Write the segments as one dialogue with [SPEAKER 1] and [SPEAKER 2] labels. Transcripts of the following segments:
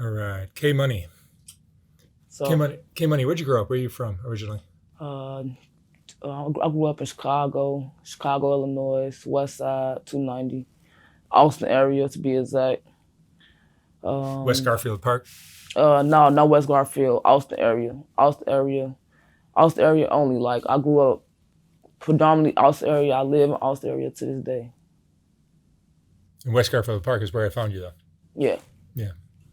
[SPEAKER 1] All right. K Money. K
[SPEAKER 2] So,
[SPEAKER 1] Money. K Money. Where'd you grow up? Where are you from originally?
[SPEAKER 2] uh, I grew up in Chicago, Illinois, West Side, 290, Austin area to be exact.
[SPEAKER 1] West
[SPEAKER 2] Um,
[SPEAKER 1] Garfield Park.
[SPEAKER 2] no, not West Garfield, Austin area only. Like I grew up predominantly Austin area. I live in Austin area to this day.
[SPEAKER 1] And West Garfield Park is where I found you, though.
[SPEAKER 2] Yeah,
[SPEAKER 1] Yeah.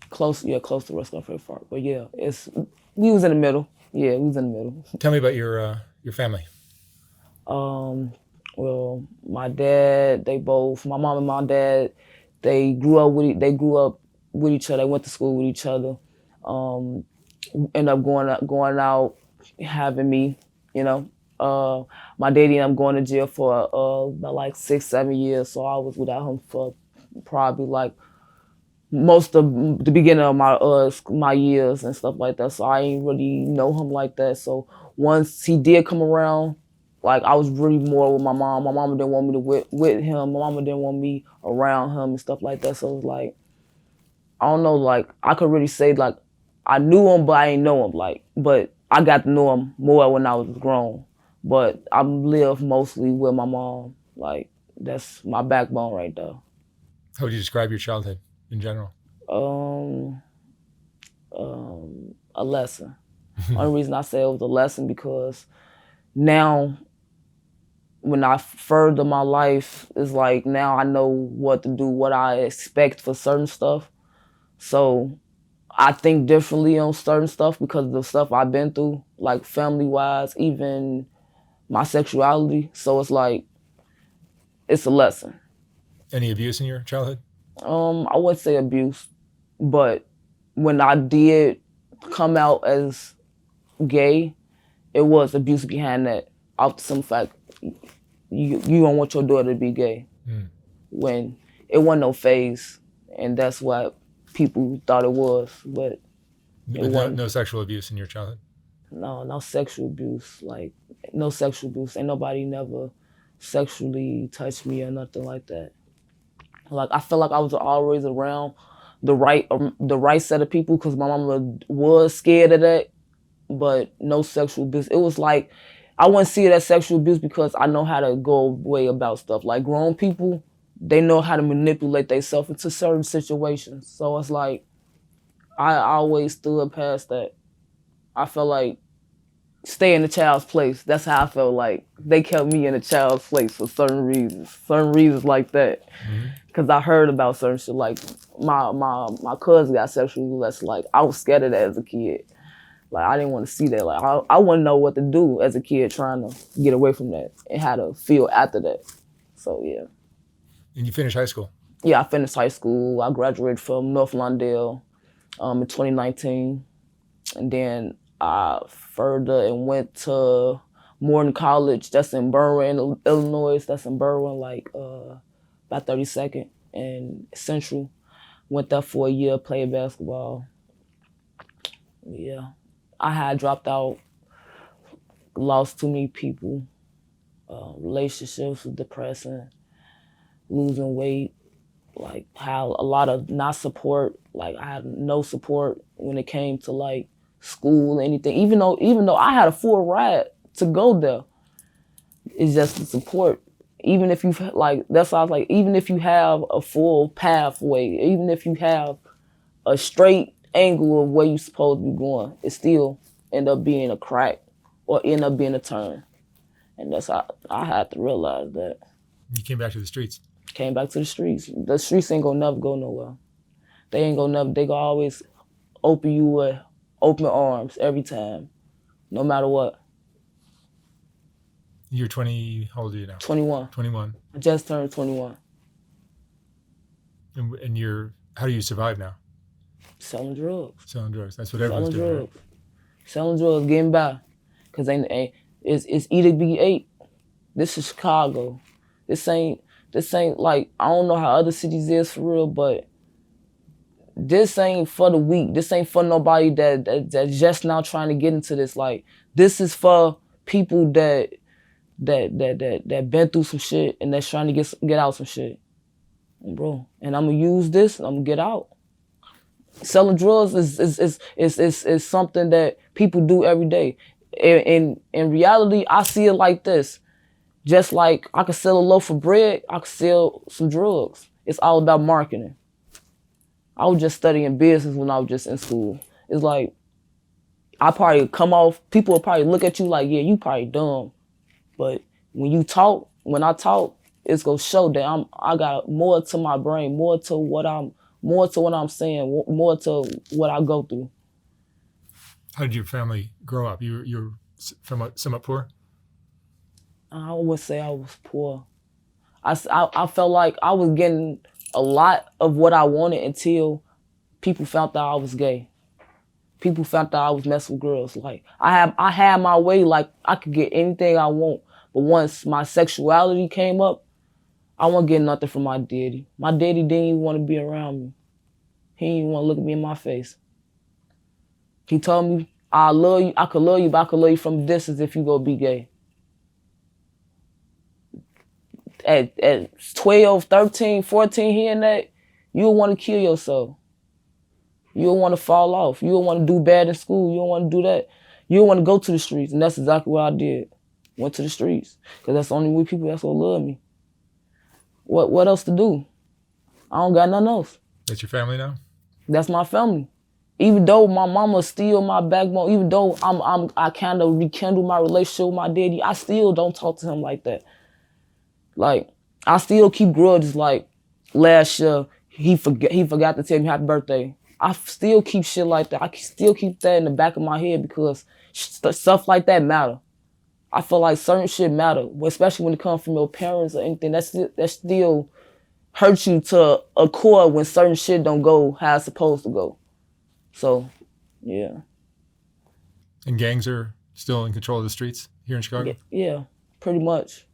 [SPEAKER 2] close to West Garfield Park. But yeah, we was in the middle. Yeah, we was in the middle.
[SPEAKER 1] Tell me about your family.
[SPEAKER 2] Um, well, my mom and my dad, they grew up with each other. They went to school with each other. Um, End up going out, having me. You know, my daddy ended up going to jail for about like 6 7 years. So I was without him for probably like most of the beginning of my years and stuff like that. So I ain't really know him like that. So once he did come around, like I was really more with my mom. My mama didn't want me to with him. My mama didn't want me around him and stuff like that. So it was like I don't know. Like I could really say like I knew him, but I ain't know him. Like, but I got to know him more when I was grown. But I live mostly with my mom. Like that's my backbone right there.
[SPEAKER 1] How would you describe your childhood in general?
[SPEAKER 2] Um, a lesson. Only reason I say it was a lesson because now when I further my life is like now I know what to do, what I expect for certain stuff. So I think differently on certain stuff because of the stuff I've been through, like family wise, even my sexuality. So it's like it's a lesson.
[SPEAKER 1] Any abuse in your childhood?
[SPEAKER 2] I wouldn't say abuse, but when I did come out as gay, it was abuse behind that. Off some fact, you don't want your daughter to be gay
[SPEAKER 1] Mm.
[SPEAKER 2] when it wasn't no phase, and that's what people thought it was, but it
[SPEAKER 1] But no,
[SPEAKER 2] wasn't.
[SPEAKER 1] no sexual abuse in your childhood.
[SPEAKER 2] No sexual abuse, like no sexual abuse. Ain't nobody never sexually touched me or nothing like that. Like I feel like I was always around the right set of people because my mama was scared of that, but no sexual abuse. It was like I wouldn't see it as sexual abuse because I know how to go away about stuff. Like grown people, they know how to manipulate themselves into certain situations. So it's like I always stood past that. I felt like stay in the child's place. That's how I felt like they kept me in a child's place for certain reasons like that.
[SPEAKER 1] Mm-hmm.
[SPEAKER 2] Cause I heard about certain shit like my cousin got sexually molested. Like I was scared of that as a kid. Like I didn't want to see that. Like I wouldn't know what to do as a kid trying to get away from that and how to feel after that. So yeah.
[SPEAKER 1] And you finished high school.
[SPEAKER 2] Yeah, I finished high school. I graduated from North Lawndale in 2019. And then I further and went to Morton College. That's in Berwyn, Illinois. That's in Berwyn, like about 32nd and Central. Went there for a year, played basketball. Yeah, I had dropped out, lost too many people. Relationships was depressing, losing weight, like how a lot of not support. Like I had no support when it came to like school, anything. Even though I had a full ride to go there, it's just the support. Even if you like, that's why I was like, even if you have a full pathway, even if you have a straight angle of where you're supposed to be going, it still end up being a crack or end up being a turn. And that's how I had to realize that.
[SPEAKER 1] You came back to the streets.
[SPEAKER 2] Came back to the streets. The streets ain't gonna never go nowhere. They ain't gonna never. They gonna always open you with open arms every time, no matter what.
[SPEAKER 1] You're 20. How old are you now?
[SPEAKER 2] 21.
[SPEAKER 1] 21.
[SPEAKER 2] I just turned 21.
[SPEAKER 1] And you're. How do you survive now?
[SPEAKER 2] Selling drugs.
[SPEAKER 1] Selling drugs. That's what everyone's
[SPEAKER 2] Selling
[SPEAKER 1] doing.
[SPEAKER 2] drugs. Selling drugs, getting by. Cause it's eat or be ate. This is Chicago. This ain't like I don't know how other cities is for real, but this ain't for the weak. This ain't for nobody that's just now trying to get into this. Like this is for people that been through some shit and that's trying to get out some shit, bro. And I'm gonna use this. And I'm gonna get out. Selling drugs is something that people do every day. In reality, I see it like this. Just like I could sell a loaf of bread, I could sell some drugs. It's all about marketing. I was just studying business when I was just in school. It's like I probably come off, people will probably look at you like, yeah, you probably dumb. But when I talk, it's gonna show that I got more to my brain, more to what I'm saying, more to what I go through.
[SPEAKER 1] How did your family grow up? You're somewhat poor.
[SPEAKER 2] I would say I was poor. I felt like I was getting a lot of what I wanted until people found out I was gay. People found out I was messing with girls. Like I had my way. Like I could get anything I want. But once my sexuality came up, I wasn't getting nothing from my daddy. My daddy didn't even want to be around me. He didn't even want to look at me in my face. He told me, I love you, I could love you, but I could love you from a distance if you go be gay. At 12, 13, 14, hearing that, you'll want to kill yourself. You'll want to fall off. You'll want to do bad in school. You don't want to do that. You'll want to go to the streets. And that's exactly what I did. Went to the streets. Because that's the only way people that's going to love me. What else to do? I don't got nothing else.
[SPEAKER 1] That's your family now?
[SPEAKER 2] That's my family. Even though my mama's still my backbone, even though I kind of rekindled my relationship with my daddy, I still don't talk to him like that. Like, I still keep grudges. Like, last year, he forgot to tell me happy birthday. I still keep shit like that. I still keep that in the back of my head because stuff like that matter. I feel like certain shit matter, especially when it comes from your parents or anything. That still hurts you to a core when certain shit don't go how it's supposed to go. So, yeah.
[SPEAKER 1] And gangs are still in control of the streets here in Chicago?
[SPEAKER 2] Yeah, pretty much.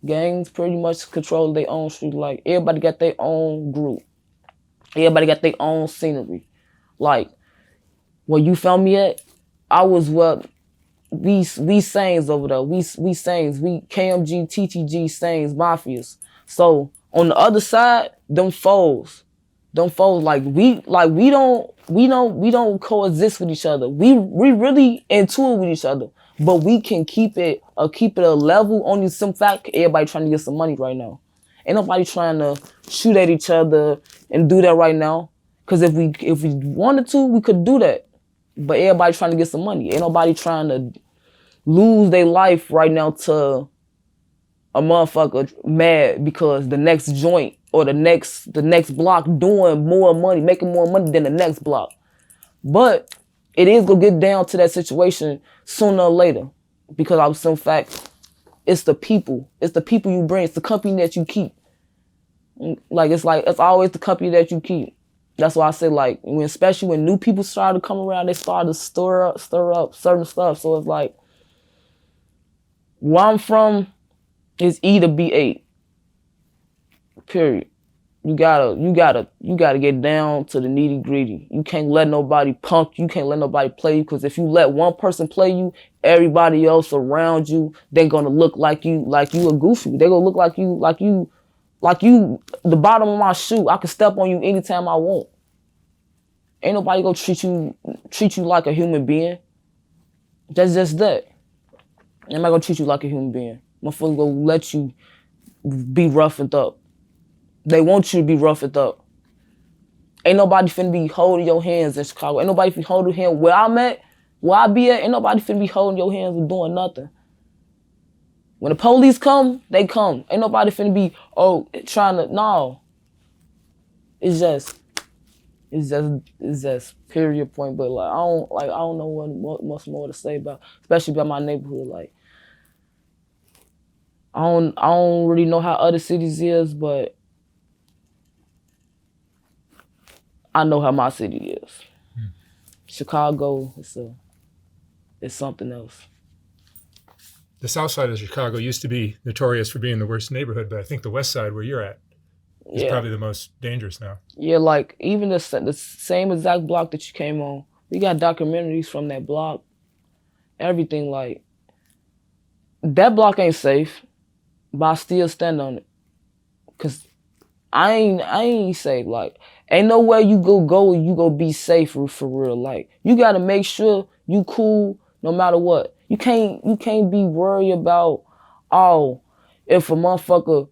[SPEAKER 2] Gangs pretty much control their own street. Like, everybody got their own group. Everybody got their own scenery. Like, where you found me at, I was what we Saints over there. We Saints. We KMG, TTG, Saints, Mafias. So, on the other side, them foes. Like we don't coexist with each other. We really into it with each other, but we can keep it a level. Only some fact everybody trying to get some money right now. Ain't nobody trying to shoot at each other and do that right now. Cause if we wanted to, we could do that. But everybody trying to get some money. Ain't nobody trying to lose their life right now to a motherfucker mad because the next joint or the next block doing more money, making more money than the next block. But it is gonna get down to that situation sooner or later. Because I was some fact, it's the people. It's the people you bring. It's the company that you keep. It's always the company that you keep. That's why I say especially when new people start to come around, they start to stir up certain stuff. So it's like, where I'm from is E to B8. Period. You gotta get down to the nitty gritty. You can't let nobody punk you. You can't let nobody play you. Because if you let one person play you, everybody else around you, they're gonna look like you a goofy. They're gonna look like you the bottom of my shoe. I can step on you anytime I want. Ain't nobody gonna treat you like a human being. That's just that. I'm not gonna treat you like a human being. Motherfucker gonna let you be roughened up. They want you to be roughened up. Ain't nobody finna be holding your hands in Chicago. Ain't nobody finna holding hands where I'm at, where I be at. Ain't nobody finna be holding your hands and doing nothing. When the police come, they come. Ain't nobody finna be trying to no. It's just period point. But I don't know what much more to say about, especially about my neighborhood. Like I don't really know how other cities is, but I know how my city is. Chicago, it's something else.
[SPEAKER 1] The south side of Chicago used to be notorious for being the worst neighborhood, but I think the west side, where you're at, is probably the most dangerous now.
[SPEAKER 2] Yeah, like even the same exact block that you came on, we got documentaries from that block. Everything, like, that block ain't safe, but I still stand on it. Because I ain't say like ain't nowhere you go and you go be safe for real. Like you gotta make sure you cool no matter what. You can't be worried about oh if a motherfucker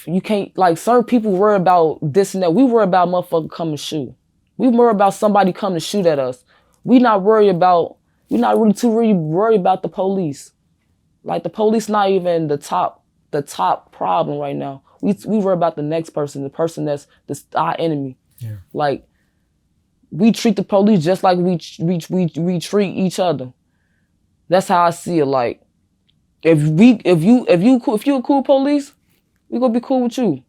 [SPEAKER 2] you can't like certain people worry about this and that. We worry about motherfucker coming to shoot. We worry about somebody coming to shoot at us. We not really too really worried about the police. Like the police not even the top problem right now. We worry about the next person, the person that's our enemy.
[SPEAKER 1] Yeah.
[SPEAKER 2] Like we treat the police just like we treat each other. That's how I see it. Like if you a cool police, we gonna be cool with you.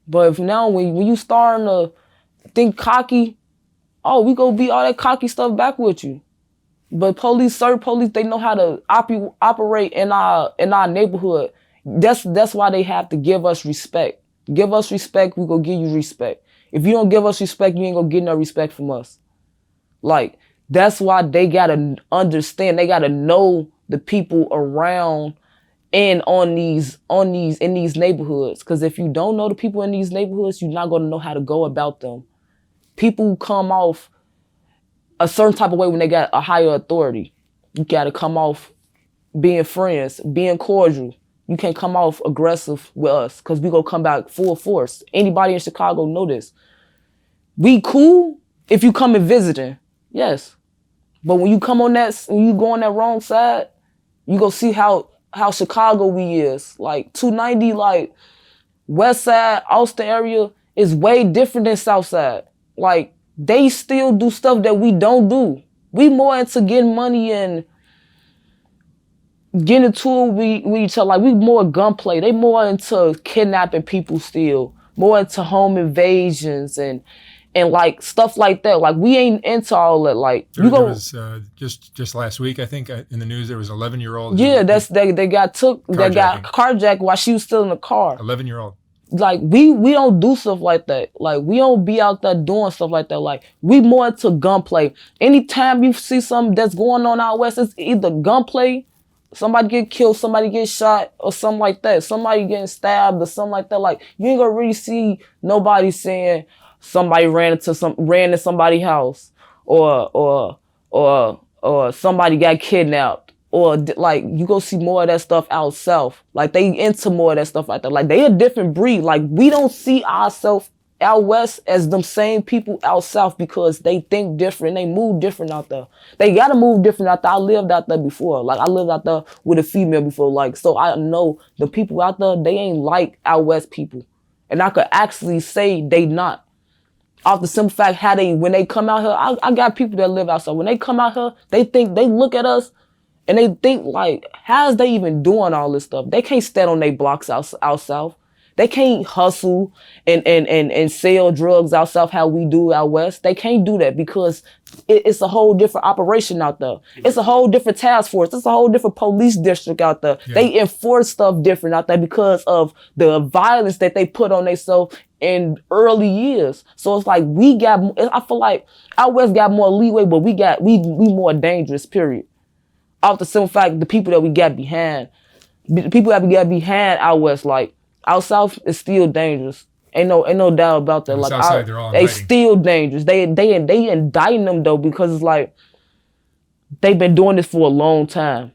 [SPEAKER 2] But if now when you starting to think cocky, oh, we gonna be all that cocky stuff back with you. But certain police, they know how to operate in our neighborhood. That's why they have to give us respect. Give us respect, we gonna give you respect. If you don't give us respect, you ain't gonna get no respect from us. Like, that's why they gotta understand, they gotta know the people around and in these neighborhoods. Cause if you don't know the people in these neighborhoods, you're not gonna know how to go about them. People come off a certain type of way when they got a higher authority. You gotta come off being friends, being cordial. You can't come off aggressive with us because we gonna come back full force. Anybody in Chicago know this. We cool if you come and visiting, yes. But when you go on that wrong side, you go see how Chicago we is. Like 290, like West Side, Austin area is way different than South Side. Like they still do stuff that we don't do. We more into getting money and getting into it with each other. Like we more gunplay. They more into kidnapping people still. More into home invasions and like stuff like that. Like we ain't into all that. Like
[SPEAKER 1] there was just last week, I think in the news there was an 11-year-old.
[SPEAKER 2] Yeah, they got carjacked while she was still in the car.
[SPEAKER 1] 11-year-old.
[SPEAKER 2] Like we don't do stuff like that. Like we don't be out there doing stuff like that. Like we more into gunplay. Anytime you see something that's going on out west, it's either gunplay, somebody get killed, somebody get shot, or something like that. Somebody getting stabbed or something like that. Like you ain't gonna really see nobody saying somebody ran in somebody's house or somebody got kidnapped. Or like you go see more of that stuff out south. Like they into more of that stuff like that. Like they a different breed. Like we don't see ourselves out west as them same people out south because they think different. They move different out there. They gotta move different out there. I lived out there before. Like I lived out there with a female before. Like so I know the people out there, they ain't like out west people. And I could actually say they not. Off the simple fact when they come out here, I got people that live outside. When they come out here, they look at us and they think like, how's they even doing all this stuff? They can't stand on their blocks out south. They can't hustle and sell drugs out south how we do out west. They can't do that because it's a whole different operation out there. It's a whole different task force. It's a whole different police district out there. Yeah. They enforce stuff different out there because of the violence that they put on themselves in early years. So it's like I feel like out west got more leeway, but we more dangerous, period. Off the simple fact, the people that we got behind, out west, like out south is still dangerous. Ain't no doubt about that. Like
[SPEAKER 1] Southside, they
[SPEAKER 2] still dangerous. They indicting them though because it's like they've been doing this for a long time.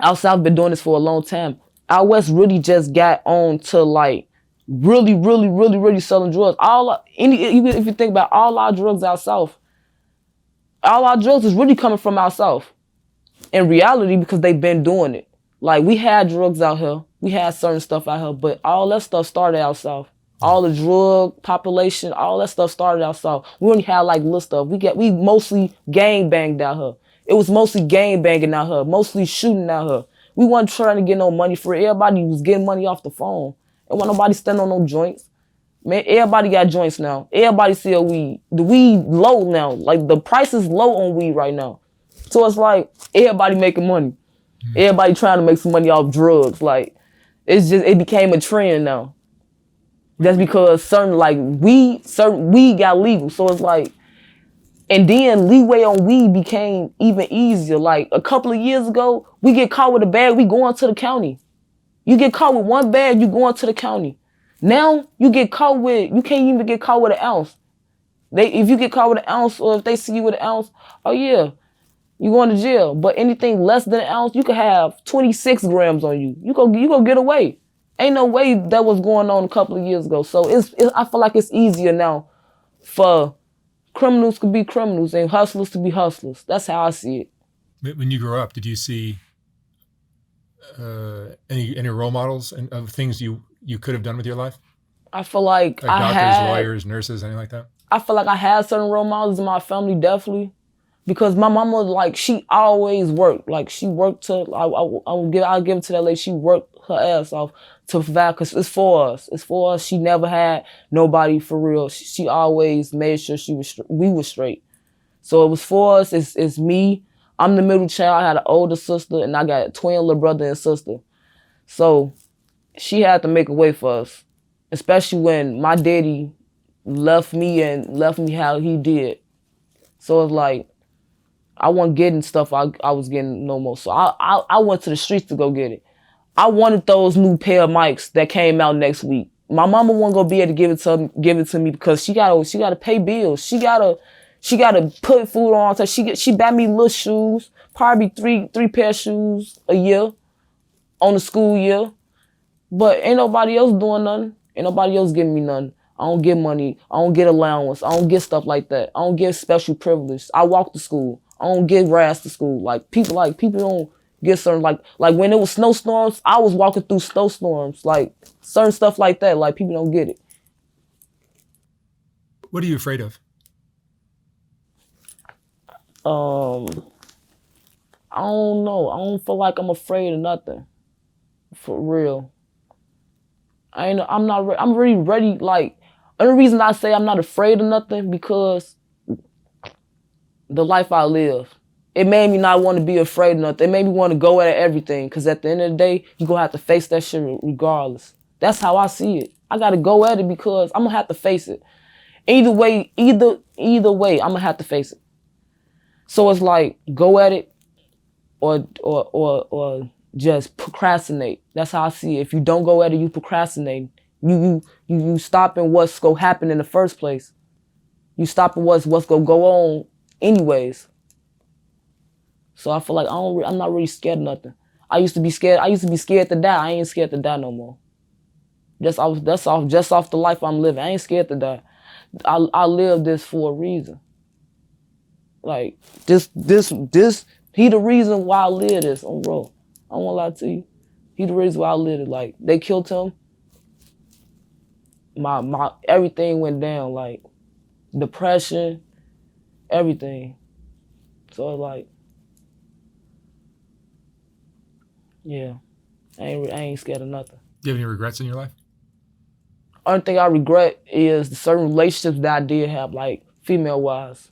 [SPEAKER 2] Out south been doing this for a long time. Out west really just got on to like really selling drugs. If you think about all our drugs out south, all our drugs is really coming from out south. In reality, because they've been doing it. Like we had drugs out here, we had certain stuff out here, but all that stuff started out south. All the drug population, all that stuff started out south. We only had like little stuff. We mostly gang banged out here. It was mostly gang banging out here, mostly shooting out here. We wasn't trying to get no money for it. Everybody was getting money off the phone. And wasn't nobody standing on no joints. Man, everybody got joints now. Everybody sell weed. The weed low now. Like the price is low on weed right now. So it's like everybody making money. Everybody trying to make some money off drugs. Like it became a trend now. That's because certain weed got legal. So it's like, and then leeway on weed became even easier. Like a couple of years ago, we get caught with a bag, we going to the county. You get caught with one bag, you going to the county. Now you can't even get caught with an ounce. If you get caught with an ounce, or if they see you with an ounce, oh yeah, you going to jail. But anything less than an ounce, you could have 26 grams on you. You go get away. Ain't no way that was going on a couple of years ago. So I feel like it's easier now for criminals to be criminals and hustlers to be hustlers. That's how I see it.
[SPEAKER 1] When you grew up, did you see any role models of things you could have done with your life?
[SPEAKER 2] I feel like
[SPEAKER 1] doctors, lawyers, nurses, anything like that?
[SPEAKER 2] I feel like I had certain role models in my family, definitely. Because my mama, like, she always worked. Like, she worked I'll give it to that lady. She worked her ass off to provide, because it's for us. It's for us. She never had nobody for real. She always made sure we were straight. So it was for us. It's me. I'm the middle child. I had an older sister, and I got a twin little brother and sister. So she had to make a way for us, especially when my daddy left me how he did. So it's like, I wasn't getting stuff I was getting no more. So I went to the streets to go get it. I wanted those new pair of mics that came out next week. My mama wasn't gonna be able to give it to me because she gotta pay bills. She gotta put food on. So she bought me little shoes, probably three pair of shoes a year on the school year. But ain't nobody else doing nothing. Ain't nobody else giving me nothing. I don't get money. I don't get allowance. I don't get stuff like that. I don't get special privilege. I walk to school. I don't get rides to school. People don't get certain, like when it was snowstorms, I was walking through snowstorms. Like certain stuff like that. Like people don't get it.
[SPEAKER 1] What are you afraid of?
[SPEAKER 2] I don't know. I don't feel like I'm afraid of nothing. For real. I'm really ready. Like, only reason I say I'm not afraid of nothing because the life I live. It made me not want to be afraid of nothing. It made me want to go at everything. Because at the end of the day, you're going to have to face that shit regardless. That's how I see it. I got to go at it because I'm going to have to face it. Either way, I'm going to have to face it. So it's like, go at it or just procrastinate. That's how I see it. If you don't go at it, you procrastinate. You stopping what's going to happen in the first place. You stopping what's going to go on anyways. So I feel like I'm not really scared of nothing. I used to be scared to die. I ain't scared to die no more. Just off the life I'm living. I ain't scared to die. I live this for a reason. Like this he the reason why I live this on bro. I won't lie to you. He the reason why I live it. Like they killed him. My everything went down, like depression, everything. So like, yeah, I ain't scared of nothing.
[SPEAKER 1] Do you have any regrets in your life?
[SPEAKER 2] Only thing I regret is the certain relationships that I did have, like female wise.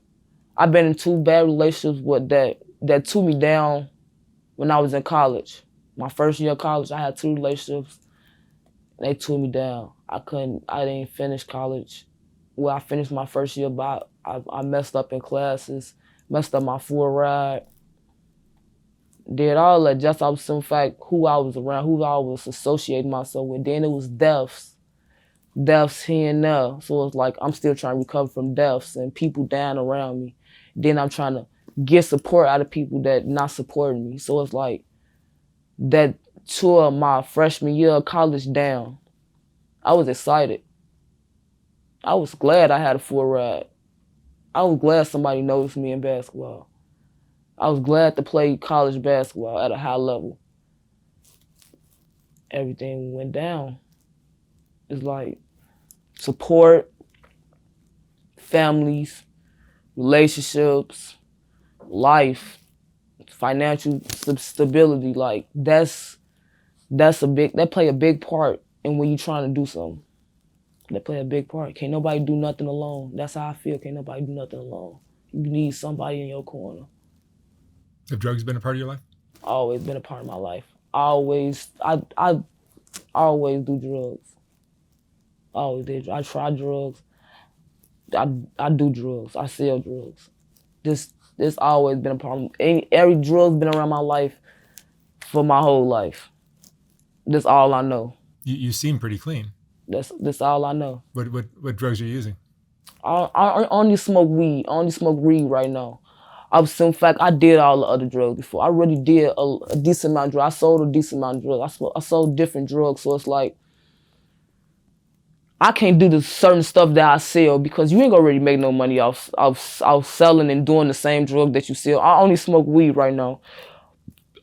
[SPEAKER 2] I've been in 2 bad relationships with that took me down when I was in college. My first year of college, I had 2 relationships. They took me down. I didn't finish college. Well, I finished my first year, but I messed up in classes, messed up my full ride. Did all that just off some fact who I was around, who I was associating myself with. Then it was deaths here and there. So it's like I'm still trying to recover from deaths and people dying around me. Then I'm trying to get support out of people that not supporting me. So it's like that tour my freshman year of college down. I was excited. I was glad I had a full ride. I was glad somebody noticed me in basketball. I was glad to play college basketball at a high level. Everything went down. It's like support, families, relationships, life, financial stability. Like that play a big part in when you're trying to do something. That play a big part. Can't nobody do nothing alone. That's how I feel. Can't nobody do nothing alone. You need somebody in your corner.
[SPEAKER 1] Have drugs been a part of your life?
[SPEAKER 2] Always been a part of my life. I always do drugs. Always did. I try drugs. I do drugs. I sell drugs. This always been a problem. Every drug's been around my life for my whole life. This all I know.
[SPEAKER 1] You seem pretty clean.
[SPEAKER 2] That's all I know.
[SPEAKER 1] What drugs are you using?
[SPEAKER 2] I only smoke weed. I only smoke weed right now. In fact, I did all the other drugs before. I really did a decent amount of drugs. I sold a decent amount of drugs. I sold different drugs, so it's like I can't do the certain stuff that I sell because you ain't gonna really make no money off selling and doing the same drug that you sell. I only smoke weed right now,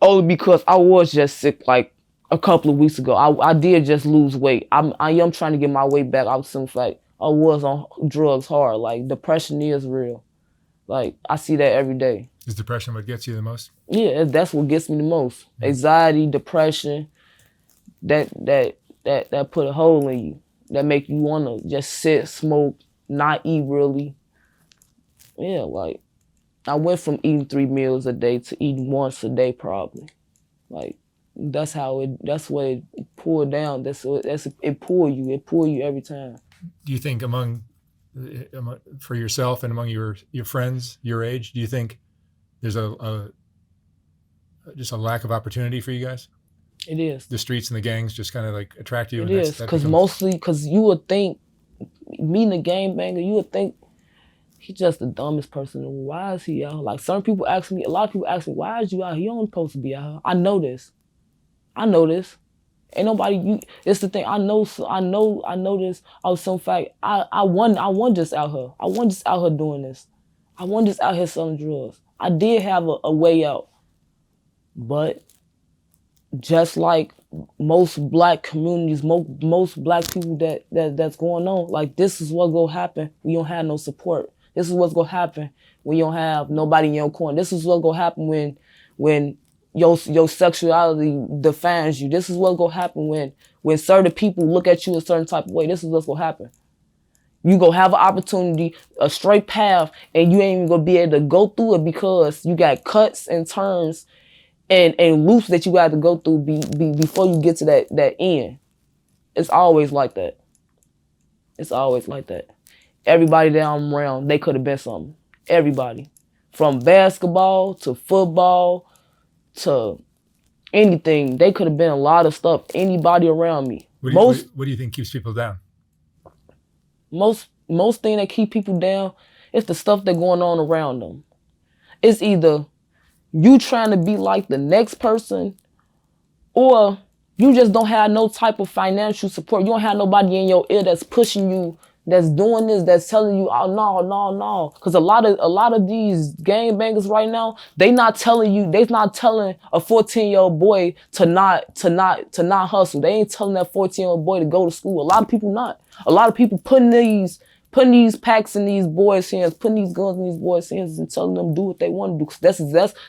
[SPEAKER 2] only because I was just sick like a couple of weeks ago. I did just lose weight. I am trying to get my weight back. In fact, I was on drugs hard. Like depression is real. Like I see that every day.
[SPEAKER 1] Is depression what gets you the most?
[SPEAKER 2] Yeah, that's what gets me the most. Anxiety, depression, that put a hole in you. That make you wanna just sit, smoke, not eat really. Yeah, like I went from eating 3 meals a day to eating once a day probably. Like that's what it pulled down. It pull you every time.
[SPEAKER 1] Do you think for yourself and among your friends your age, do you think there's just a lack of opportunity for you guys?
[SPEAKER 2] It is.
[SPEAKER 1] The streets and the gangs just kind of like attract you.
[SPEAKER 2] It is because you would think meeting a gangbanger, you would think he's just the dumbest person. Why is he out here? Like a lot of people ask me, why is you out here? You don't supposed to be out here. I know this. Ain't nobody. It's the thing. I know this. In fact, I won just out here. I won just out here doing this. I won just out here selling drugs. I did have a way out, but just like most black communities, most black people that's going on, like this is what's gonna happen when you don't have no support. This is what's gonna happen when you don't have nobody in your corner. This is what's gonna happen when your sexuality defines you. This is what's gonna happen when certain people look at you a certain type of way. This is what's gonna happen. You gonna have an opportunity, a straight path, and you ain't even gonna be able to go through it because you got cuts and turns and loops that you got to go through before you get to that end. It's always like that. It's always like that. Everybody that I'm around, they could have been something. Everybody. From basketball to football to anything. They could have been a lot of stuff. Anybody around me.
[SPEAKER 1] What do you think keeps people down?
[SPEAKER 2] Most thing that keep people down is the stuff that's going on around them. It's either you trying to be like the next person, or you just don't have no type of financial support. You don't have nobody in your ear that's pushing you, that's doing this, that's telling you, oh no. Because a lot of these gangbangers right now, they not telling a 14-year-old boy to not hustle. They ain't telling that 14-year-old boy to go to school. A lot of people not. A lot of people putting these packs in these boys' hands, putting these guns in these boys' hands and telling them do what they want to do. Cause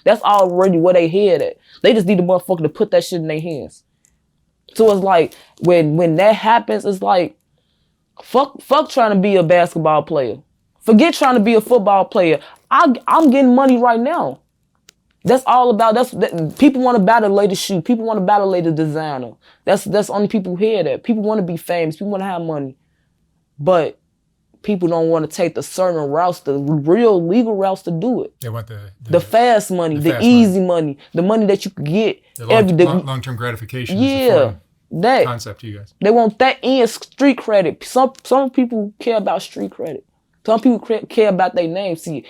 [SPEAKER 2] that's already where they head at. They just need the motherfucker to put that shit in their hands. So it's like when that happens, it's like fuck trying to be a basketball player. Forget trying to be a football player. I'm getting money right now. That's all about. People want to buy the latest shoe. People want to buy the latest designer. That's only people hear that. People want to be famous. People want to have money, but people don't want to take the certain routes, the real legal routes to do it.
[SPEAKER 1] They want the
[SPEAKER 2] fast money, the easy money, the money that you could get.
[SPEAKER 1] Long-term gratification.
[SPEAKER 2] Yeah, that
[SPEAKER 1] concept to you guys.
[SPEAKER 2] They want that and street credit. Some people care about street credit. Some people care about their name. See,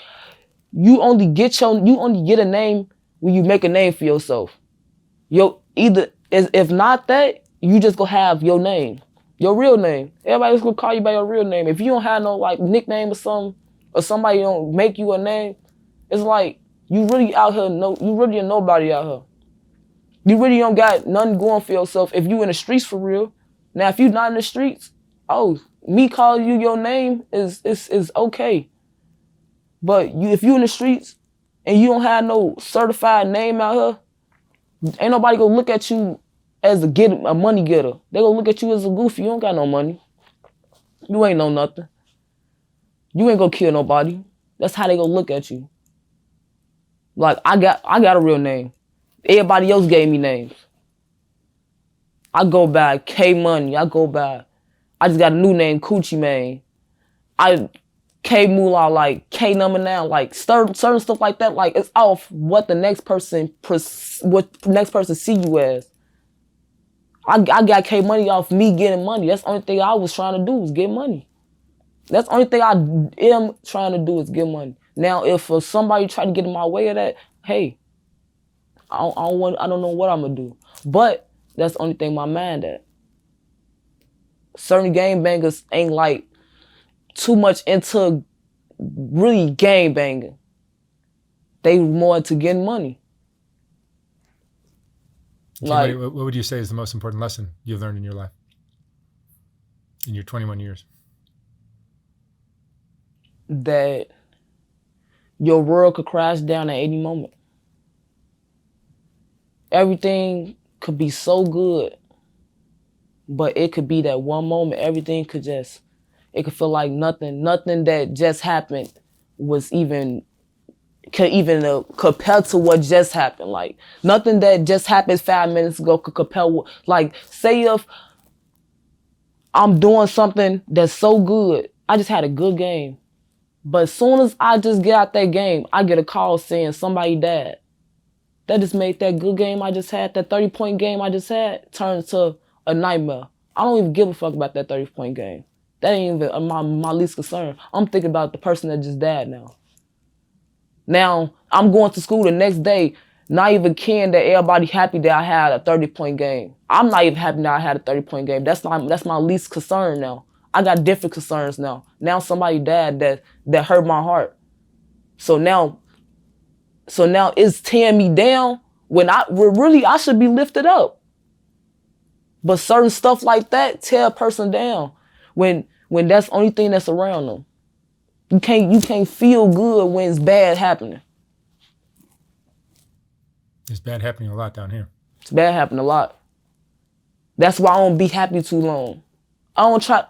[SPEAKER 2] you only get a name when you make a name for yourself. If not that, you just gonna have your name. Your real name. Everybody's gonna call you by your real name. If you don't have no like nickname or something, or somebody don't make you a name, it's like you really out here. You really a nobody out here. You really don't got nothing going for yourself if you in the streets for real. Now, if you not in the streets, me calling you your name is okay. But if you in the streets and you don't have no certified name out here, ain't nobody gonna look at you as a money getter. They gonna look at you as a goofy. You don't got no money. You ain't know nothing. You ain't gonna kill nobody. That's how they gonna look at you. Like I got a real name. Everybody else gave me names. I go by K Money. I just got a new name, Coochie Mane. K Moolah, like K number 9, like certain stuff like that. Like it's off what the next person see you as. I got K Money off me getting money. That's the only thing I was trying to do was get money. That's the only thing I am trying to do is get money. Now, if somebody try to get in my way of that, hey, I don't know what I'm gonna do. But that's the only thing my mind at. Certain game bangers ain't like too much into really game banging. They more into getting money.
[SPEAKER 1] Like, what would you say is the most important lesson you've learned in your life, in your 21 years?
[SPEAKER 2] That your world could crash down at any moment. Everything could be so good, but it could be that one moment, everything could just, it could feel like nothing that just happened was even compare to what just happened. Like, nothing that just happened 5 minutes ago could compare. Like, say if I'm doing something that's so good, I just had a good game, but as soon as I just get out that game, I get a call saying somebody died. That just made that good game I just had, that 30-point game I just had, turn into a nightmare. I don't even give a fuck about that 30-point game. That ain't even my least concern. I'm thinking about the person that just died now. Now, I'm going to school the next day, not even caring that everybody happy that I had a 30-point game. I'm not even happy that I had a 30-point game. That's my least concern now. I got different concerns now. Now somebody died that hurt my heart. So now it's tearing me down when really I should be lifted up. But certain stuff like that tear a person down when that's the only thing that's around them. You can't feel good when it's bad happening.
[SPEAKER 1] It's bad happening a lot down here.
[SPEAKER 2] It's bad happening a lot. That's why I don't be happy too long. I don't try.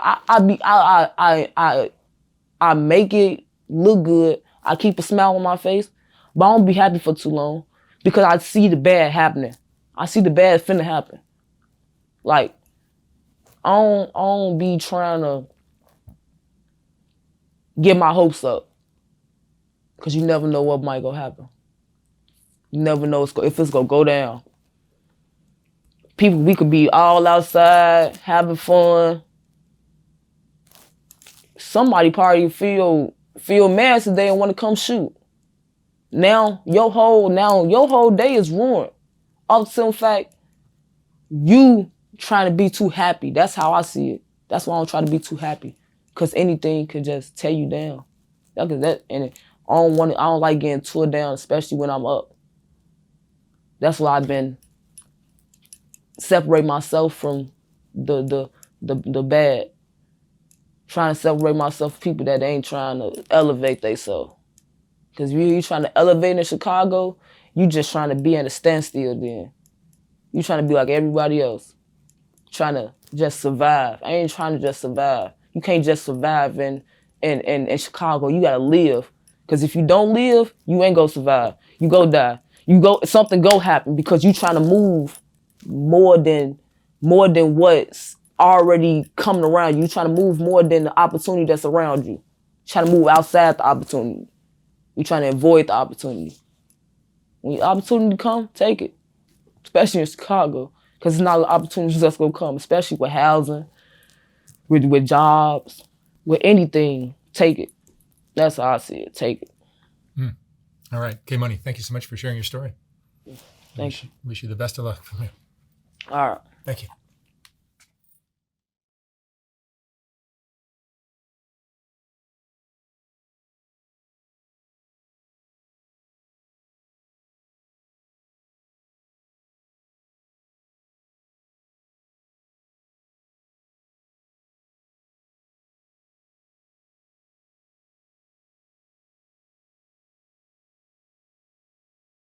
[SPEAKER 2] I make it look good. I keep a smile on my face, but I don't be happy for too long because I see the bad happening. I see the bad finna happen. Like, I don't be trying to get my hopes up because you never know what might go happen. You never know if it's gonna go down. People, we could be all outside having fun. Somebody probably feel mad today and want to come shoot. Now your whole day is ruined. Off the simple fact, you trying to be too happy. That's how I see it. That's why I don't try to be too happy, because anything could just tear you down. I don't like getting tore down, especially when I'm up. That's why I've been separate myself from the bad. Trying to separate myself from people that ain't trying to elevate themselves. Because if you trying to elevate in Chicago, you just trying to be in a standstill then. You trying to be like everybody else. Trying to just survive. I ain't trying to just survive. You can't just survive in Chicago. You gotta live. Because if you don't live, you ain't gonna survive. You go die. Something go happen because you trying to move more than what's already coming around you. You trying to move more than the opportunity that's around you. Trying to move outside the opportunity. You trying to avoid the opportunity. When the opportunity come, take it. Especially in Chicago. Because it's not an opportunity that's gonna come, especially with housing, with jobs, with anything. Take it. That's how I see it. Take it.
[SPEAKER 1] All right. K Money, thank you so much for sharing your story.
[SPEAKER 2] Thank you.
[SPEAKER 1] Wish you the best of luck from here.
[SPEAKER 2] All right.
[SPEAKER 1] Thank you.